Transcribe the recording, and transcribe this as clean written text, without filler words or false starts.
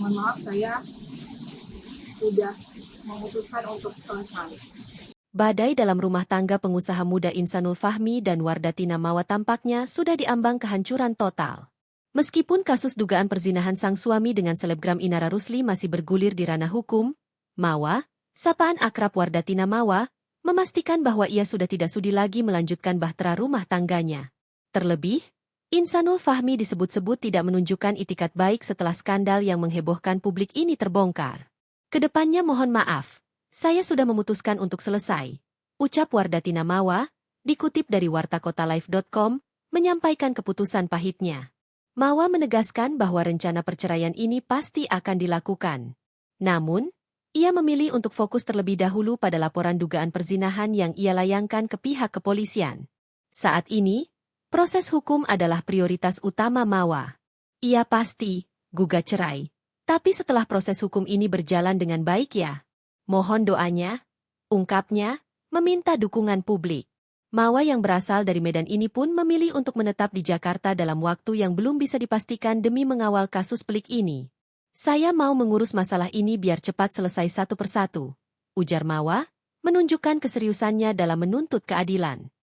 mohon maaf saya sudah memutuskan untuk selesai. Badai dalam rumah tangga pengusaha muda Insanul Fahmi dan Wardatina Mawa tampaknya sudah diambang kehancuran total. Meskipun kasus dugaan perzinahan sang suami dengan selebgram Inara Rusli masih bergulir di ranah hukum, Mawa, sapaan akrab Wardatina Mawa, memastikan bahwa ia sudah tidak sudi lagi melanjutkan bahtera rumah tangganya. Terlebih, Insanul Fahmi disebut-sebut tidak menunjukkan itikat baik setelah skandal yang menghebohkan publik ini terbongkar. Kedepannya mohon maaf. Saya sudah memutuskan untuk selesai, ucap Wardatina Mawa, dikutip dari wartakotalive.com, menyampaikan keputusan pahitnya. Mawa menegaskan bahwa rencana perceraian ini pasti akan dilakukan. Namun, ia memilih untuk fokus terlebih dahulu pada laporan dugaan perzinahan yang ia layangkan ke pihak kepolisian. Saat ini, proses hukum adalah prioritas utama Mawa. Ia pasti gugat cerai. Tapi setelah proses hukum ini berjalan dengan baik ya. Mohon doanya, ungkapnya, meminta dukungan publik. Mawa yang berasal dari Medan ini pun memilih untuk menetap di Jakarta dalam waktu yang belum bisa dipastikan demi mengawal kasus pelik ini. Saya mau mengurus masalah ini biar cepat selesai satu persatu, ujar Mawa, menunjukkan keseriusannya dalam menuntut keadilan.